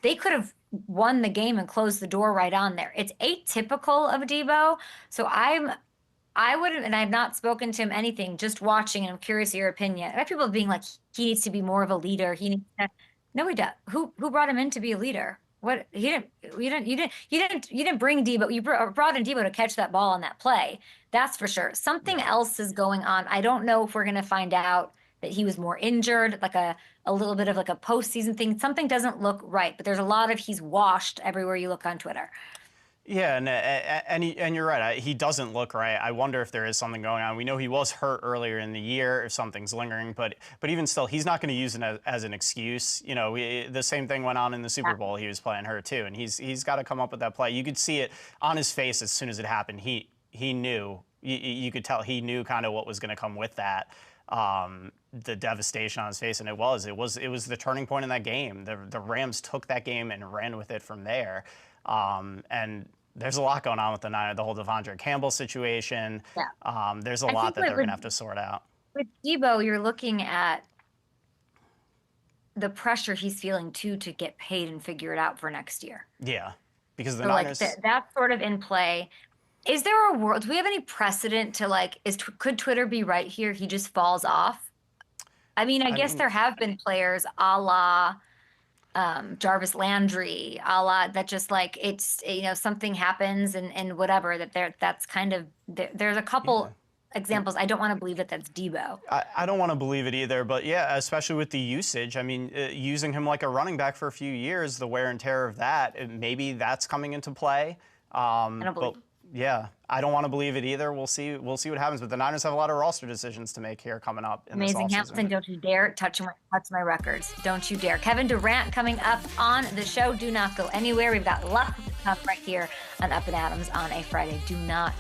they could have won the game and closed the door right on there. It's atypical of Deebo. So I wouldn't, and I've not spoken to him anything, just watching, and I'm curious of your opinion. I have people being like, he needs to be more of a leader. He needs to, no, he does. Who brought him in to be a leader? What he didn't, you didn't bring Deebo. You brought in Deebo to catch that ball on that play. That's for sure. Something else is going on. I don't know if we're going to find out that he was more injured, like a little bit of like a postseason thing. Something doesn't look right, but there's a lot of he's washed everywhere you look on Twitter. Yeah, and you're right. He doesn't look right. I wonder if there is something going on. We know he was hurt earlier in the year, if something's lingering, but even still, he's not going to use it as an excuse. You know, the same thing went on in the Super Bowl. He was playing hurt too, and he's got to come up with that play. You could see it on his face as soon as it happened. He knew. You could tell he knew kind of what was going to come with that. The devastation on his face, and it was the turning point in that game. The Rams took that game and ran with it from there. And there's a lot going on with the Niners, the whole Devondre Campbell situation. Yeah. There's a lot that they're going to have to sort out. With Deebo, you're looking at the pressure he's feeling too to get paid and figure it out for next year. Yeah, because the Niners. Like that's sort of in play. Is there a world? Do we have any precedent to like? Could Twitter be right here? He just falls off. I mean, I guess there have been players a la Jarvis Landry, a la that just like it's, you know, something happens and whatever that's kind of there's a couple examples. I don't want to believe that that's Deebo. I don't want to believe it either, but yeah, especially with the usage. I mean, using him like a running back for a few years, the wear and tear of that, maybe that's coming into play. I don't believe. Yeah, I don't want to believe it either. We'll see what happens. But the Niners have a lot of roster decisions to make here coming up. Amazing, Hamilton. Don't you dare touch my records. Don't you dare. Kevin Durant coming up on the show. Do not go anywhere. We've got lots of stuff right here on Up and Adams on a Friday. Do not.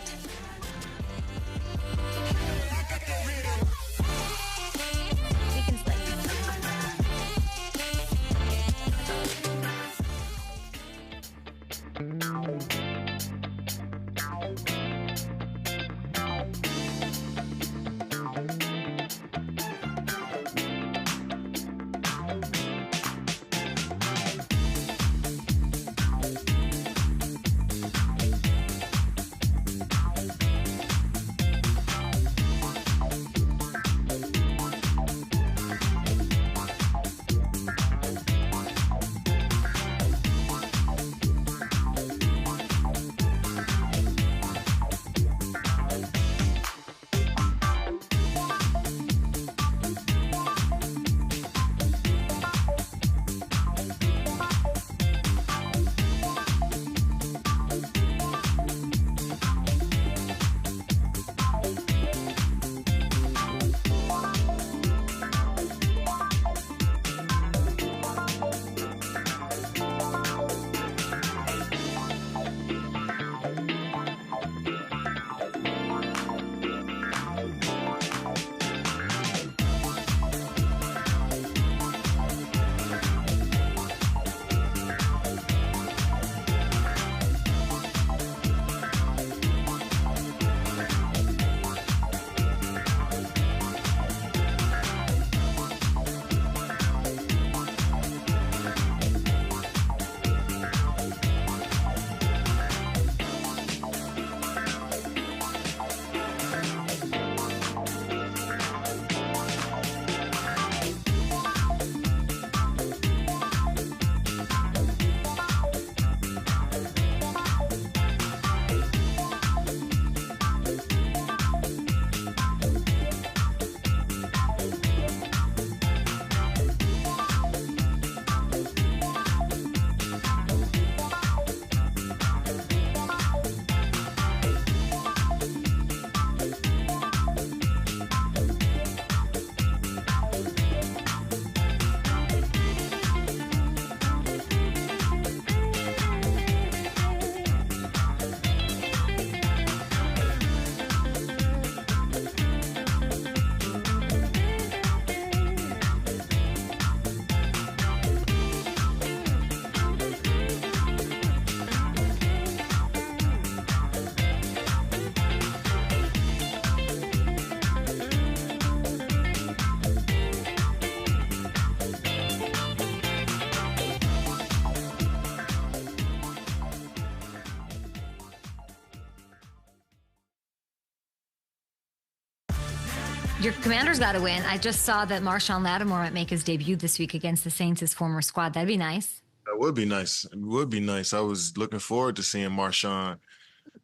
Your Commanders got to win. I just saw that Marshawn Lattimore might make his debut this week against the Saints' former squad. That'd be nice. That would be nice. It would be nice. I was looking forward to seeing Marshawn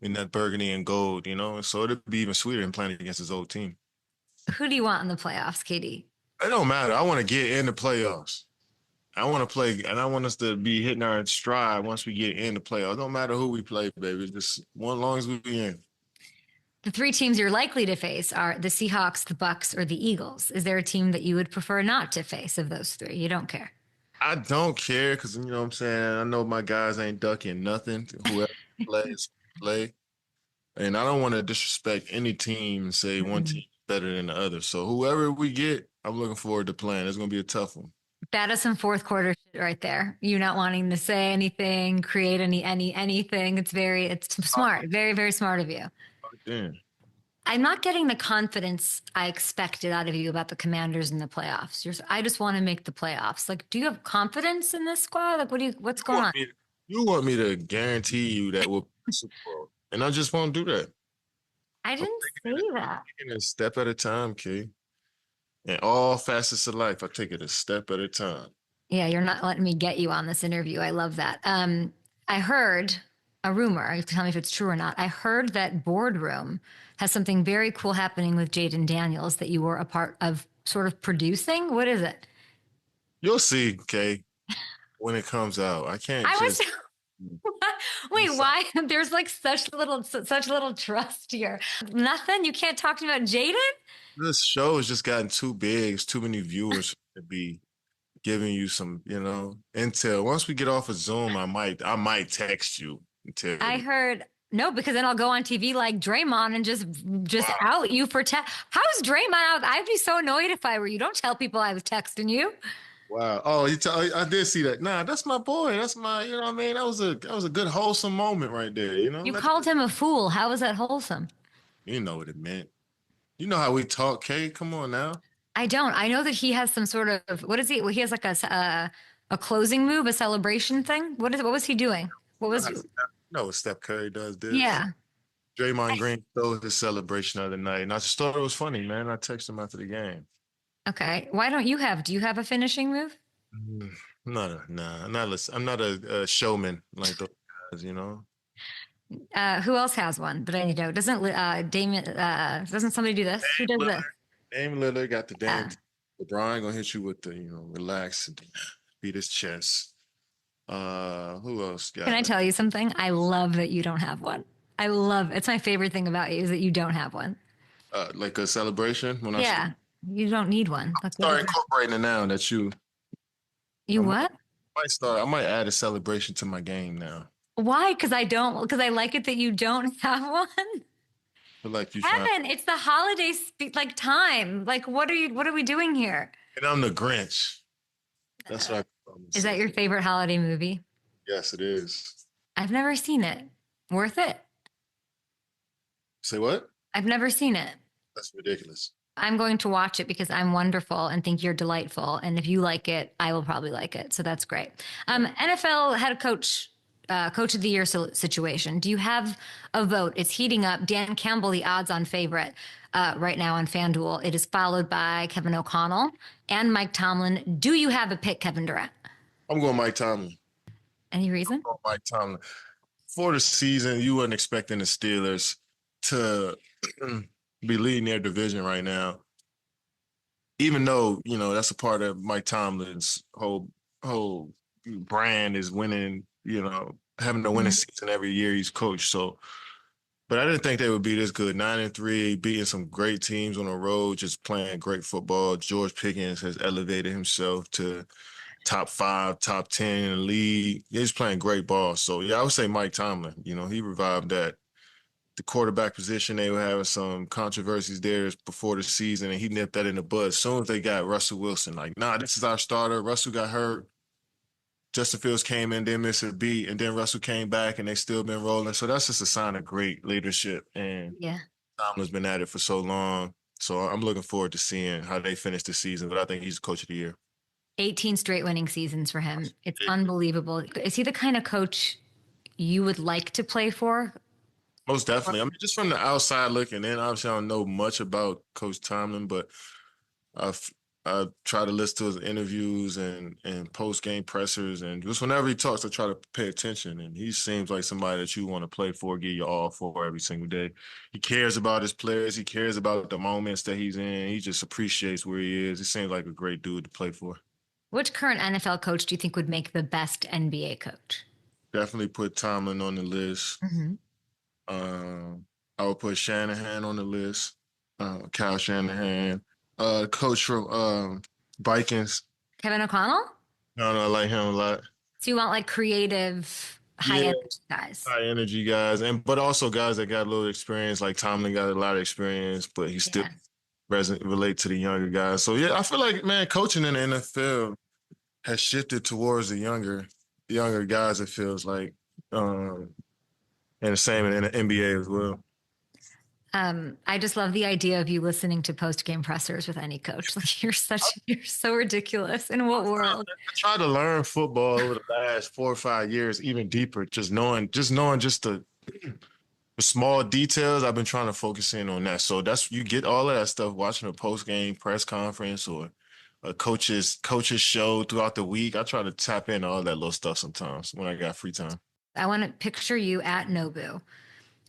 in that burgundy and gold, so it'd be even sweeter than playing against his old team. Who do you want in the playoffs, KD? It don't matter. I want to get in the playoffs. I want to play, and I want us to be hitting our stride once we get in the playoffs. It don't matter who we play, baby. Just as long as we be in. The three teams you're likely to face are the Seahawks, the Bucks, or the Eagles. Is there a team that you would prefer not to face of those three? You don't care. I don't care because, you know what I'm saying, I know my guys ain't ducking nothing. Whoever plays, play. And I don't want to disrespect any team and say one team is better than the other. So whoever we get, I'm looking forward to playing. It's going to be a tough one. That is some fourth quarter shit right there. You not wanting to say anything, create anything. It's smart. Very, very smart of you. Damn. I'm not getting the confidence I expected out of you about the Commanders in the playoffs. I just want to make the playoffs. Like, do you have confidence in this squad? Like, what's going on? You want me to guarantee you that we'll play Super Bowl, and I just won't do that. I didn't say that. Taking a step at a time, Kay. In all facets of life, I take it a step at a time. Yeah, you're not letting me get you on this interview. I love that. I heard a rumor. You can tell me if it's true or not. I heard that Boardroom has something very cool happening with Jaden Daniels that you were a part of sort of producing. What is it? You'll see, Kay, when it comes out. I can't Wait, why? There's like such little trust here. Nothing? You can't talk to me about Jaden? This show has just gotten too big. It's too many viewers to be giving you some, intel. Once we get off of Zoom, I might text you and tell you. I heard no, because then I'll go on TV like Draymond and just wow. Out you for How's Draymond out? I'd be so annoyed if I were you. Don't tell people I was texting you. Wow. Oh, I did see that. Nah, that's my boy. That's my, you know what I mean? That was a good wholesome moment right there, You called him a fool. How was that wholesome? You know what it meant. You know how we talk, Kay. Come on now. I don't. I know that he has some sort of, what is he? Well, he has like a closing move, a celebration thing. What was he doing? What Steph Curry does this. Yeah. Draymond Green stole his celebration the other night. And I just thought it was funny, man. I texted him after the game. Okay. Do you have a finishing move? I'm not a showman like those guys, Who else has one that I need to know? Doesn't somebody do this? Who does this? Dame Lillard got the damn. LeBron gonna hit you with the, relax and beat his chest. Who else got Can I tell you something? I love that you don't have one. It's my favorite thing about you is that you don't have one. Like a celebration? You don't need one. Start incorporating it now that you. You what? I might add a celebration to my game now. Why? Because I like it that you don't have one. Like you, Kevin, it's the holiday time. Like, what are we doing here? And I'm the Grinch. That's what Is that your favorite holiday movie? Yes, it is. I've never seen it. Worth it? Say what? I've never seen it. That's ridiculous. I'm going to watch it because I'm wonderful and think you're delightful. And if you like it, I will probably like it. So that's great. NFL head coach of the year situation. Do you have a vote? It's heating up. Dan Campbell, the odds-on favorite right now on FanDuel. It is followed by Kevin O'Connell and Mike Tomlin. Do you have a pick, Kevin Durant? I'm going Mike Tomlin. Any reason? I'm going Mike Tomlin. For the season, you weren't expecting the Steelers to be leading their division right now. Even though, that's a part of Mike Tomlin's whole brand is winning, having a winning season every year he's coached. So, but I didn't think they would be this good. 9-3, beating some great teams on the road, just playing great football. George Pickens has elevated himself to top 5, top 10 in the league. He's playing great ball. So, yeah, I would say Mike Tomlin. He revived that. The quarterback position, they were having some controversies there before the season, and he nipped that in the bud. As soon as they got Russell Wilson, this is our starter. Russell got hurt. Justin Fields came in, didn't miss a beat, and then Russell came back, and they still been rolling. So that's just a sign of great leadership. And Tomlin's been at it for so long. So I'm looking forward to seeing how they finish the season, but I think he's coach of the year. 18 straight winning seasons for him. It's unbelievable. Is he the kind of coach you would like to play for? Most definitely. I mean, just from the outside looking in, obviously I don't know much about Coach Tomlin, but I've I try to listen to his interviews and post game pressers, and just whenever he talks, I try to pay attention. And he seems like somebody that you want to play for, give your all for every single day. He cares about his players. He cares about the moments that he's in. He just appreciates where he is. He seems like a great dude to play for. Which current NFL coach do you think would make the best NBA coach? Definitely put Tomlin on the list. Mm-hmm. I would put Shanahan on the list. Kyle Shanahan. Coach from Vikings. Kevin O'Connell? No, I like him a lot. So you want like creative, high Yeah, energy guys. high energy guys, but also guys that got a little experience. Like Tomlin got a lot of experience, but he still relate to the younger guys. So yeah, I feel like, man, coaching in the NFL has shifted towards the younger guys. It feels like, and the same in the NBA as well. I just love the idea of you listening to post-game pressers with any coach. Like you're so ridiculous. In what world? I tried to learn football over the last 4 or 5 years, even deeper, just knowing the small details. I've been trying to focus in on that. So you get all of that stuff watching a post-game press conference or a coach's show throughout the week. I try to tap into all that little stuff sometimes when I got free time. I want to picture you at Nobu,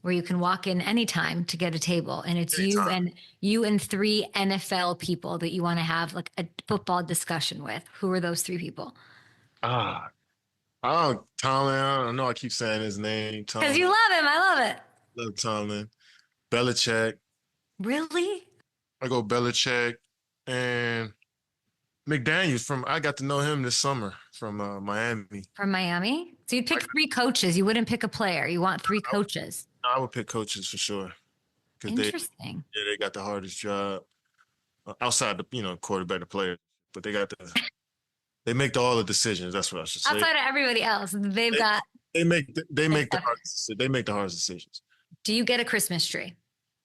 where you can walk in anytime to get a table, and it's you and 3 NFL people that you want to have like a football discussion with. Who are those 3 people? Tomlin. I don't know. I keep saying his name. Because you love him. I love it. Love Tomlin. Belichick. Really? I go Belichick and McDaniels. I got to know him this summer from Miami. From Miami? So you'd pick 3 coaches. You wouldn't pick a player. You want 3 coaches. I would pick coaches for sure. Interesting. They got the hardest job outside the quarterback, the player, but they make all the decisions. That's what I should say. Outside of everybody else, they make the hardest decisions. Do you get a Christmas tree?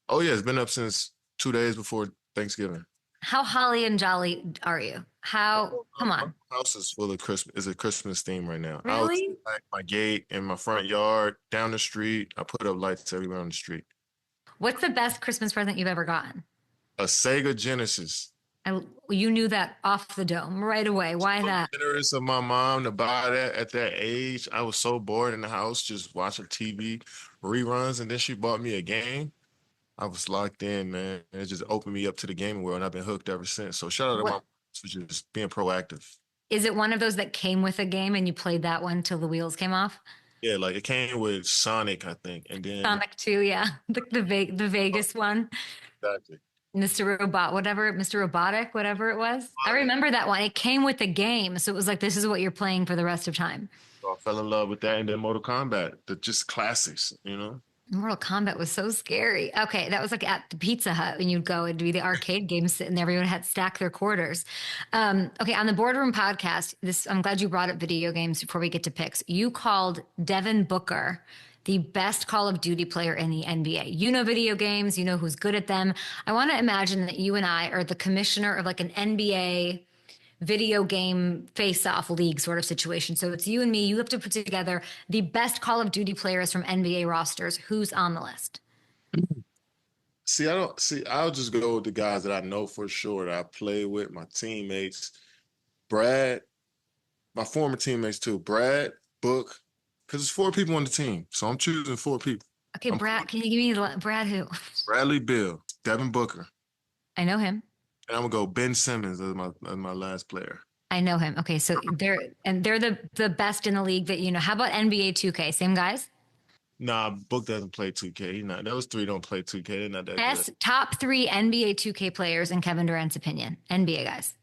Oh yeah, it's been up since 2 days before Thanksgiving. How holly and jolly are you? Come on. My house is full of Christmas. It's a Christmas theme right now. Really? My gate in my front yard, down the street. I put up lights everywhere on the street. What's the best Christmas present you've ever gotten? A Sega Genesis. You knew that off the dome right away. Why that? Generous of my mom to buy that at that age. I was so bored in the house just watching TV reruns, and then she bought me a game. I was locked in, man. It just opened me up to the gaming world, and I've been hooked ever since. So shout out to my mom for just being proactive. Is it one of those that came with a game and you played that one till the wheels came off? Yeah, like it came with Sonic, I think, and then Sonic 2, yeah, the Vegas one. Exactly. Mr. Robotic, whatever it was. I remember that one. It came with the game, so it was like this is what you're playing for the rest of time. So I fell in love with that, and then Mortal Kombat, just classics, Mortal Kombat was so scary. Okay, that was like at the Pizza Hut when you'd go and do the arcade games, sitting there. Everyone had to stack their quarters. Okay, on the Boardroom podcast, I'm glad you brought up video games before we get to picks. You called Devin Booker the best Call of Duty player in the NBA. You know video games, you know who's good at them. I want to imagine that you and I are the commissioner of like an NBA video game face-off league sort of situation. So it's you and me. You have to put together the best Call of Duty players from NBA rosters. Who's on the list? I'll just go with the guys that I know for sure that I play with, my teammates. Brad, my former teammates too. Brad, Book, because it's 4 people on the team. So I'm choosing 4 people. Okay, Brad, can you give me Brad who? Bradley Beal, Devin Booker. I know him. And I'm gonna go Ben Simmons as my last player. I know him. Okay, so they're the best in the league that you know. How about NBA 2K? Same guys? Nah, Book doesn't play 2K. Those 3 don't play 2K. They're not that good. Top 3 NBA 2K players in Kevin Durant's opinion. NBA guys.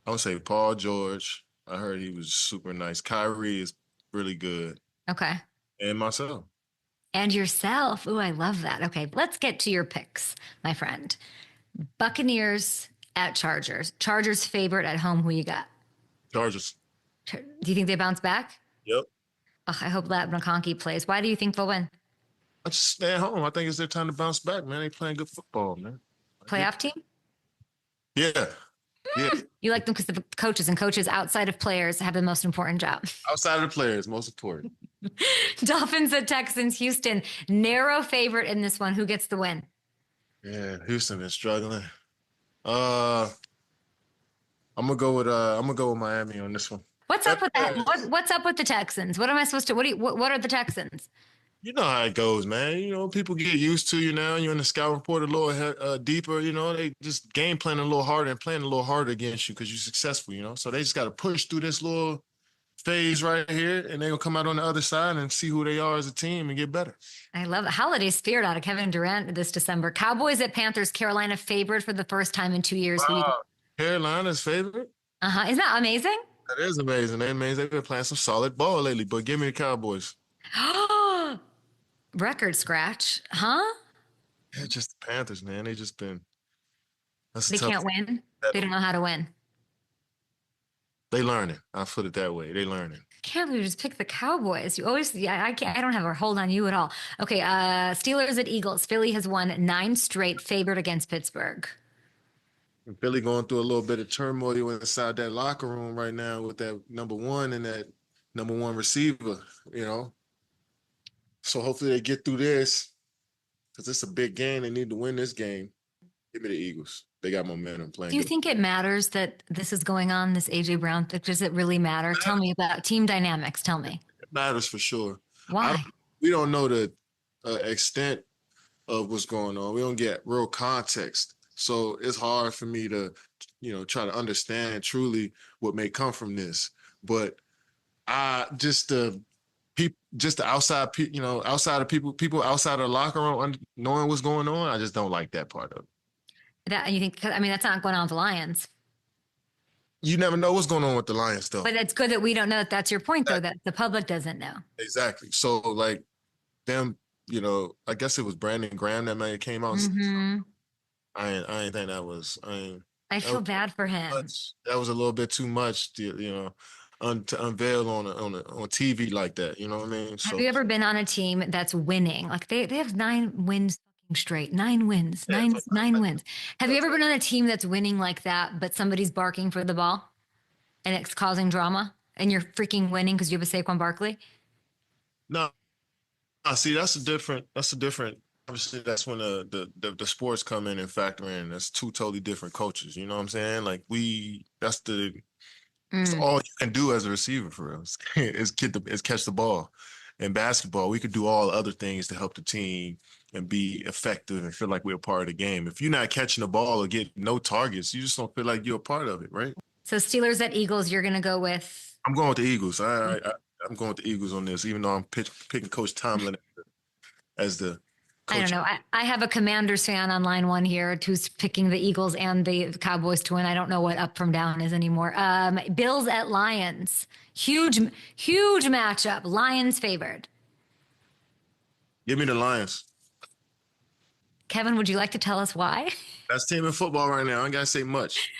I would say Paul George. I heard he was super nice. Kyrie is really good. Okay. And myself. And yourself. Ooh, I love that. Okay, let's get to your picks, my friend. Buccaneers at Chargers. Chargers favorite at home. Who you got? Chargers. Do you think they bounce back? Yep. Oh, I hope that McConkey plays. Why do you think they'll win? I just stay at home. I think it's their time to bounce back, man. They playing good football, man. Playoff team? Yeah. Yeah. You like them because the coaches outside of players have the most important job. Outside of the players, most important. Dolphins at Texans, Houston. Narrow favorite in this one. Who gets the win? Yeah, Houston been struggling. I'm gonna go with Miami on this one. What's up with that? What's up with the Texans? What am I supposed to? What are the Texans? You know how it goes, man. You know, people get used to you now. You're in the scout report a little deeper. You know, they just game planning a little harder and playing a little harder against you because you're successful. You know, so they just got to push through this little phase right here, and they're gonna come out on the other side and see who they are as a team and get better. I love the holiday spirit out of Kevin Durant this December. Cowboys at Panthers. Carolina favored for the first time in 2 years. Wow. Carolina's favorite. Isn't that amazing? That is amazing. That means they've been playing some solid ball lately. But give me the Cowboys. Record scratch, huh? Yeah, just the Panthers, man. They just been. They can't win. They don't know how to win. They learning. I'll put it that way. They learning. Can't believe you just pick the Cowboys. You always, yeah, I can't. I don't have a hold on you at all. Okay, Steelers at Eagles. Philly has won 9 straight, favored against Pittsburgh. And Philly going through a little bit of turmoil inside that locker room right now with that number 1 and that number 1 receiver. You know, so hopefully they get through this because it's a big game. They need to win this game. Give me the Eagles. They got momentum playing. Do you think it matters that this is going on, this AJ Brown thing? Does it really matter? Tell me about team dynamics. Tell me. It matters for sure. Why? We don't know the extent of what's going on. We don't get real context. So it's hard for me to, try to understand truly what may come from this. But just the outside, outside of people outside of the locker room, knowing what's going on, I just don't like that part of it. That you think? I mean, that's not going on with the Lions. You never know what's going on with the Lions, though. But it's good that we don't know. That's your point, though, that the public doesn't know. Exactly. So, like, them, I guess it was Brandon Graham that may have came out. Mm-hmm. I ain't think that was. I feel bad for him. That was a little bit too much, to unveil on TV like that. You know what I mean? Have you ever been on a team that's winning? Like they have 9 wins straight, 9 wins, nine wins. Have you ever been on a team that's winning like that, but somebody's barking for the ball and it's causing drama and you're freaking winning because you have a Saquon Barkley? No. See, that's a different, obviously that's when the sports come in and factor in. That's 2 totally different coaches. You know what I'm saying? Like that's all you can do as a receiver for us is catch the ball. In basketball, we could do all other things to help the team and be effective and feel like we're a part of the game. If you're not catching the ball or getting no targets, you just don't feel like you're a part of it, right? So Steelers at Eagles, you're going to go with? I'm going with the Eagles. I'm going with the Eagles on this, even though I'm picking Coach Tomlin as the coach. I don't know. I have a Commanders fan on line 1 here who's picking the Eagles and the Cowboys to win. I don't know what up from down is anymore. Bills at Lions. Huge matchup. Lions favored. Give me the Lions. Kevin, would you like to tell us why? Best team in football right now. I ain't got to say much.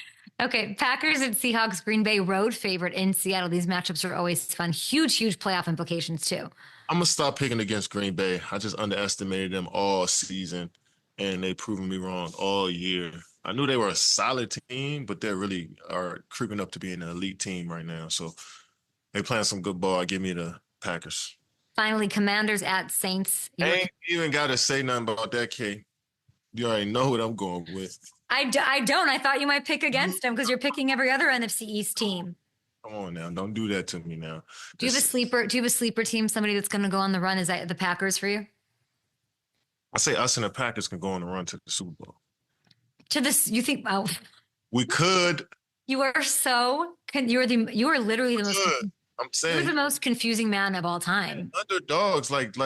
Okay, Packers and Seahawks, Green Bay road favorite in Seattle. These matchups are always fun. Huge playoff implications too. I'm going to stop picking against Green Bay. I just underestimated them all season, and they've proven me wrong all year. I knew they were a solid team, but they really are creeping up to being an elite team right now. So they're playing some good ball. Give me the Packers. Finally, Commanders at Saints. I ain't even got to say nothing about that, Kate. You already know what I'm going with. I don't. I thought you might pick against them because you're picking every other NFC East team. Come on now. Don't do that to me now. Do you have a sleeper team, somebody that's going to go on the run? Is that the Packers for you? I say us and the Packers can go on the run to the Super Bowl. You think, oh. We could. You are you are literally the most. I'm saying. You're the most confusing man of all time. Underdogs, like.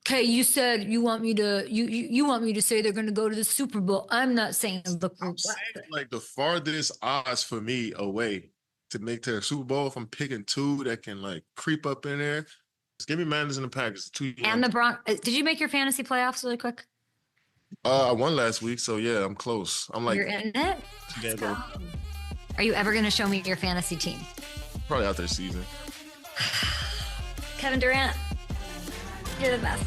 Hey, you said you want me to say they're going to go to the Super Bowl. I'm not saying I'm saying like the farthest odds for me away to make to the Super Bowl. If I'm picking 2 that can like creep up in there, just give me Commanders and the Packers. 2 and the Broncos. Did you make your fantasy playoffs really quick? I won last week, so yeah, I'm close. I'm like, you're in it. Are you ever going to show me your fantasy team? Probably out there season. Kevin Durant. You're the best.